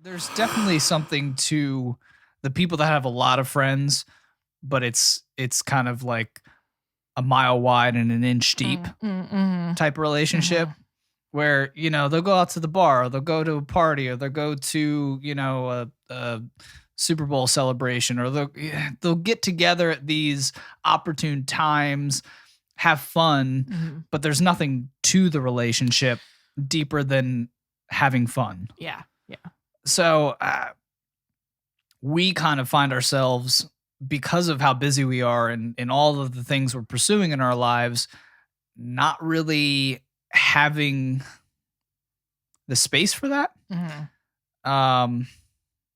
There's definitely something to the people that have a lot of friends, but it's kind of like a mile wide and an inch deep type of relationship where, they'll go out to the bar, or they'll go to a party, or they'll go to, a Super Bowl celebration, or they'll get together at these opportune times, have fun, but there's nothing to the relationship deeper than having fun. Yeah. So we kind of find ourselves, because of how busy we are and all of the things we're pursuing in our lives, not really having the space for that. And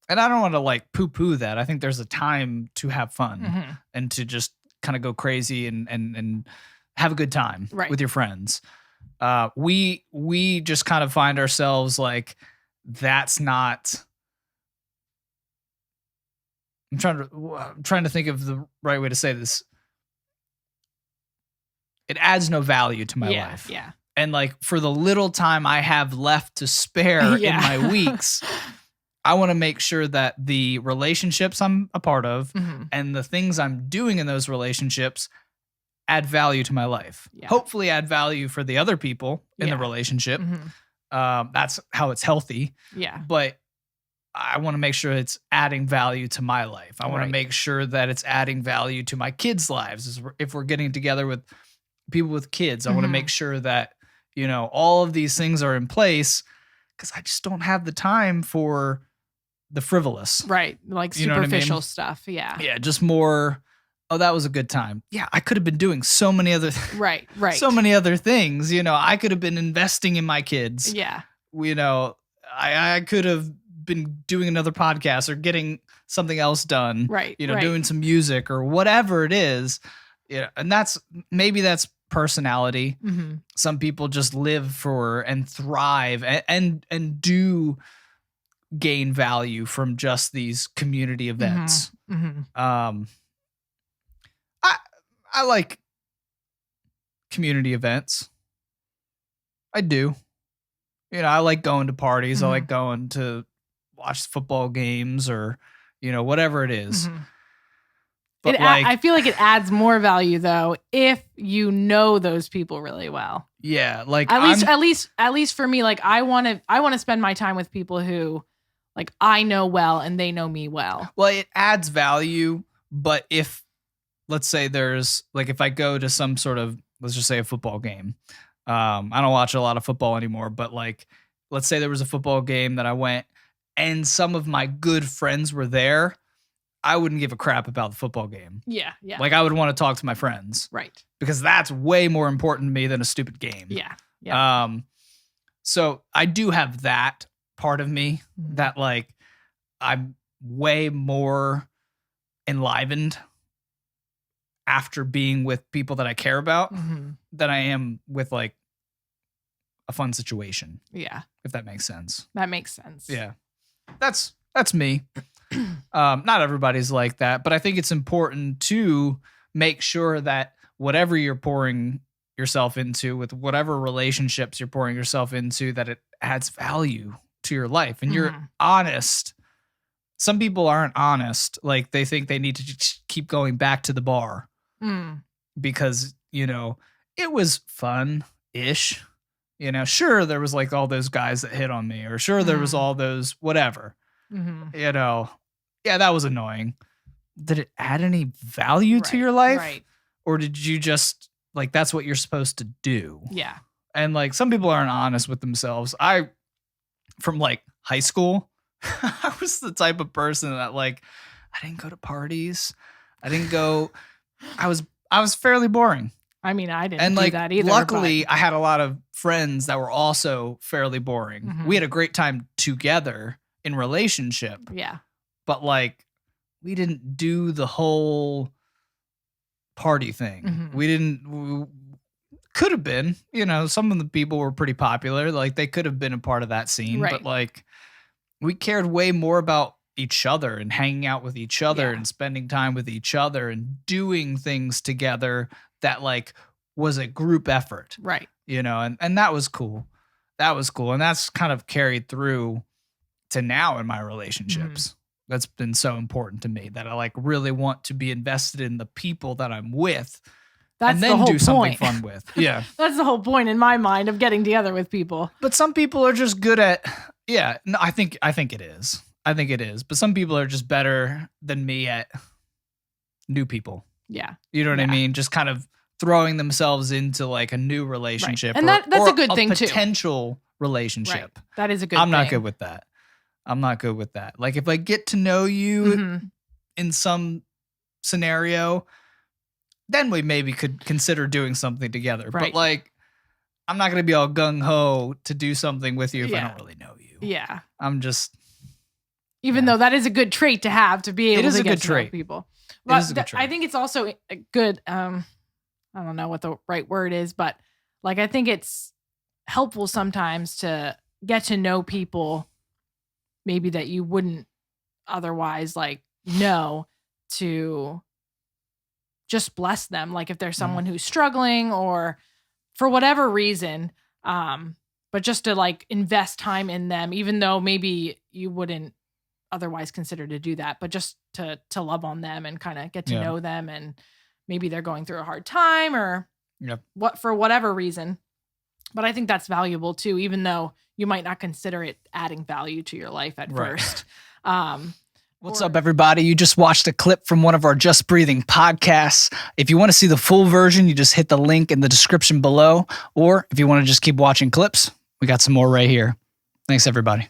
I don't want to like poo-poo that. I think there's a time to have fun and to just kind of go crazy and have a good time with your friends. We just kind of find ourselves like, that's not. I'm trying to think of the right way to say this. It adds no value to my life. Yeah. And like, for the little time I have left to spare in my weeks, I want to make sure that the relationships I'm a part of and the things I'm doing in those relationships add value to my life. Yeah. Hopefully add value for the other people in the relationship. That's how it's healthy. Yeah. But I want to make sure it's adding value to my life. I want to make sure that it's adding value to my kids' lives. If we're getting together with people with kids, I want to make sure that, all of these things are in place, because I just don't have the time for the frivolous. Right. Like superficial stuff. Yeah. Yeah. Just more, oh, that was a good time. Yeah. I could have been doing so many other Right. so many other things. I could have been investing in my kids. Yeah. I could have been doing another podcast or getting something else done. Right. Doing some music or whatever it is. And maybe that's personality. Some people just live for and thrive and do gain value from just these community events. I like community events. I do. I like going to parties. I like going to watch football games or, whatever it is. But I feel like it adds more value though if you know those people really well. Yeah, like at least for me, like I want to spend my time with people who, like, I know well and they know me well. Well, it adds value, but if, let's say there's like, if I go to some sort of, let's just say a football game. I don't watch a lot of football anymore, but like, let's say there was a football game that I went and some of my good friends were there. I wouldn't give a crap about the football game. Yeah. Like, I would want to talk to my friends. Right. Because that's way more important to me than a stupid game. Yeah. So I do have that part of me that, like, I'm way more enlivened after being with people that I care about than I am with, like, a fun situation. Yeah. If that makes sense. That makes sense. Yeah. That's me. Not everybody's like that, but I think it's important to make sure that whatever you're pouring yourself into, with whatever relationships you're pouring yourself into, that it adds value to your life and you're honest. Some people aren't honest. Like, they think they need to just keep going back to the bar because, it was fun-ish. Sure, there was like all those guys that hit on me, or sure, there was all those whatever. Yeah, that was annoying. Did it add any value to your life? Right. Or did you just, like, that's what you're supposed to do? Yeah. And like, some people aren't honest with themselves. From like high school, I was the type of person that, like, I didn't go to parties. I was fairly boring. I mean, I didn't do that either. Luckily, I had a lot of friends that were also fairly boring. We had a great time together in relationship. Yeah. But like, we didn't do the whole party thing. We could have been, some of the people were pretty popular. Like, they could have been a part of that scene, but like, we cared way more about each other and hanging out with each other and spending time with each other and doing things together that, like, was a group effort. Right. And that was cool. And that's kind of carried through to now in my relationships. That's been so important to me, that I like really want to be invested in the people that I'm with. That's and the then whole do something point. fun with. Yeah. That's the whole point in my mind of getting together with people. But some people are just good at, no, I think it is. I think it is. But some people are just better than me at new people. Yeah. You know what I Yeah. mean? Just kind of throwing themselves into like a new relationship. And that's a good thing too. Potential relationship. Right. That is a good I'm thing. not good with that. I'm not good with that. Like if I get to know you Mhm. in some scenario, then we maybe could consider doing something together. Right. But like, I'm not going to be all gung ho to do something with you if I Yeah. don't really know you. Yeah. I'm just, Even though that is a good trait to have, to be able is to a get good to know trait. people. It is a good I trait. think it's also a good, I don't know what the right word is, but like, I think it's helpful sometimes to get to know people maybe that you wouldn't otherwise like know, to just bless them. Like if there's someone who's struggling or for whatever reason, but just to like invest time in them, even though maybe you wouldn't otherwise consider to do that, but just to love on them and kind of get to Yeah. know them, and maybe they're going through a hard time or Yep. what, for whatever reason. But I think that's valuable too, even though you might not consider it adding value to your life at Right. first. What's up, everybody? You just watched a clip from one of our Just Breathing podcasts. If you want to see the full version, you just hit the link in the description below. Or if you want to just keep watching clips, we got some more right here. Thanks, everybody.